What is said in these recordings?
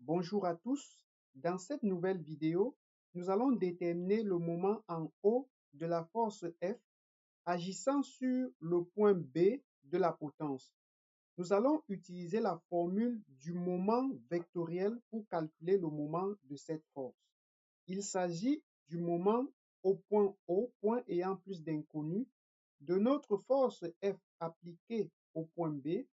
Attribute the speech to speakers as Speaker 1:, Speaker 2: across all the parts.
Speaker 1: Bonjour à tous. Dans cette nouvelle vidéo, nous allons déterminer le moment en O de la force F agissant sur le point B de la potence. Nous allons utiliser la formule du moment vectoriel pour calculer le moment de cette force. Il s'agit du moment au point O, point ayant plus d'inconnus, de notre force F appliquée au point B.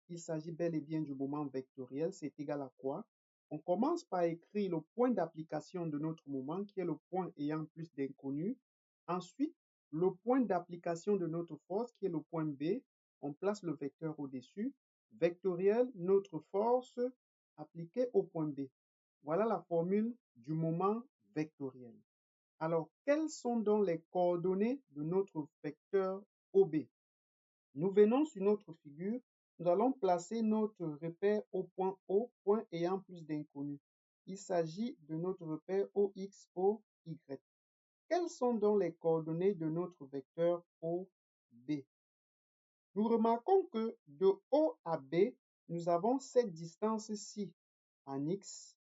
Speaker 1: Il s'agit bel et bien du moment vectoriel. C'est égal à quoi? On commence par écrire le point d'application de notre moment, qui est le point ayant plus d'inconnus. Ensuite, le point d'application de notre force, qui est le point B. On place le vecteur au-dessus. Vectoriel, notre force appliquée au point B. Voilà la formule du moment vectoriel. Alors, quelles sont donc les coordonnées de notre vecteur OB? Nous venons sur notre figure, nous allons placer notre repère au point O, point ayant plus d'inconnus. Il s'agit de notre repère OX, OY. Quelles sont donc les coordonnées de notre vecteur OB? Nous remarquons que de O à B, nous avons cette distance-ci en X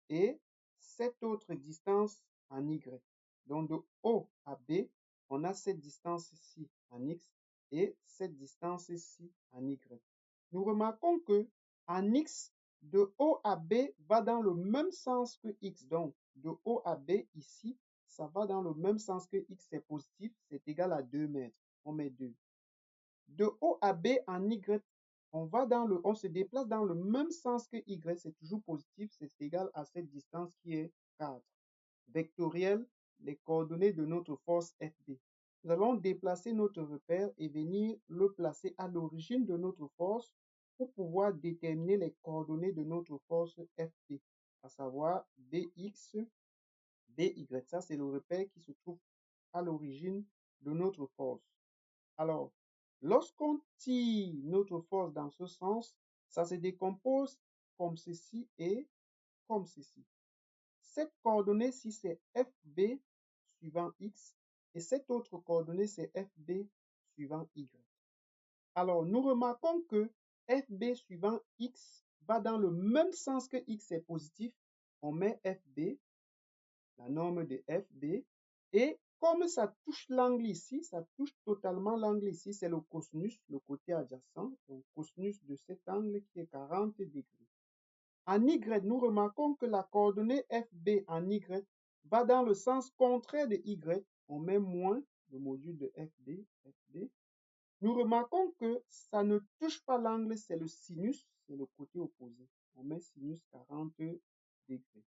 Speaker 1: et cette autre distance en Y. Donc de O à B, on a cette distance-ci en X et cette distance-ci en Y. Nous remarquons que en X, de O à B va dans le même sens que X. Donc de O à B ici, ça va dans le même sens que X est positif, c'est égal à 2 mètres. On met 2. De O à B en Y, on se déplace dans le même sens que Y, c'est toujours positif, c'est égal à cette distance qui est 4. Vectoriel, les coordonnées de notre force FB. Nous allons déplacer notre repère et venir le placer à l'origine de notre force pour pouvoir déterminer les coordonnées de notre force FB, à savoir BX, BY. Ça, c'est le repère qui se trouve à l'origine de notre force. Alors, lorsqu'on tire notre force dans ce sens, ça se décompose comme ceci et comme ceci. Cette coordonnée-ci, c'est FB suivant X et cette autre coordonnée, c'est FB suivant Y. Alors, nous remarquons que FB suivant X va dans le même sens que X est positif. On met FB, la norme de FB, et comme ça touche l'angle ici, ça touche totalement l'angle ici, c'est le cosinus, le côté adjacent, donc cosinus de cet angle qui est 40 degrés. En Y, nous remarquons que la coordonnée FB en Y va dans le sens contraire de Y. On met moins le module de FB, FB. Nous remarquons que ça ne touche pas l'angle, c'est le sinus, c'est le côté opposé. On met sinus 40 degrés.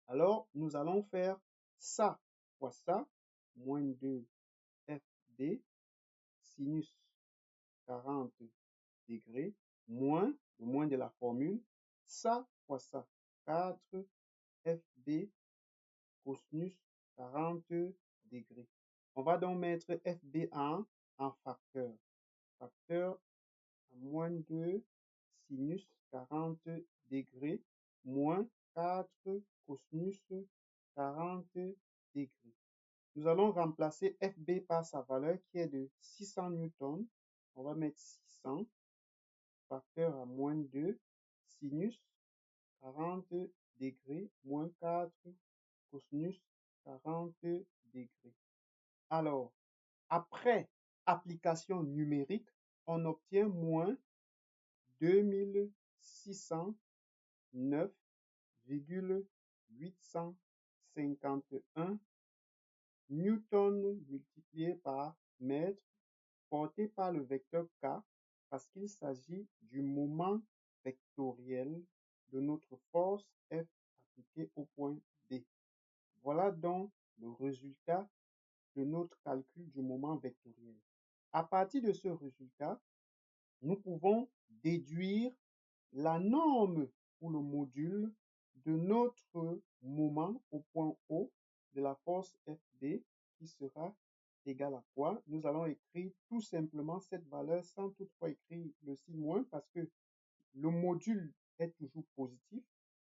Speaker 1: Alors, nous allons faire ça fois ça, moins 2 FB, sinus 40 degrés, moins, le moins de la formule, ça fois ça, 4 FB, cosinus 40 degrés. On va donc mettre FB en facteur. Facteur à moins 2 sinus 40 degrés, moins 4 cosinus 40 degrés. Nous allons remplacer FB par sa valeur qui est de 600 newtons. On va mettre 600, facteur à moins 2, sinus 40 degrés, moins 4, cosinus 40 degrés. Alors, après application numérique, on obtient moins 2609,851 newtons multiplié par mètre porté par le vecteur K parce qu'il s'agit du moment vectoriel de notre force F appliquée au point D. Voilà donc le résultat de notre calcul du moment vectoriel. À partir de ce résultat, nous pouvons déduire la norme ou le module de notre moment au point O de la force FB qui sera égal à quoi? Nous allons écrire tout simplement cette valeur sans toutefois écrire le signe moins parce que le module est toujours positif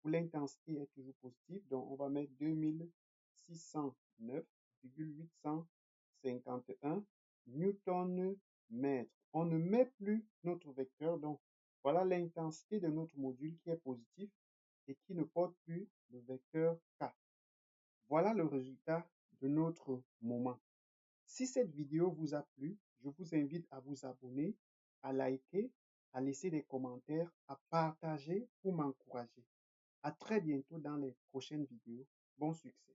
Speaker 1: ou l'intensité est toujours positive. Donc, on va mettre 2609,851 newton mètre. On ne met plus notre vecteur. Donc, voilà l'intensité de notre module qui est positif. qui ne porte plus le vecteur K. Voilà le résultat de notre moment. Si cette vidéo vous a plu, je vous invite à vous abonner, à liker, à laisser des commentaires, à partager pour m'encourager. À très bientôt dans les prochaines vidéos. Bon succès!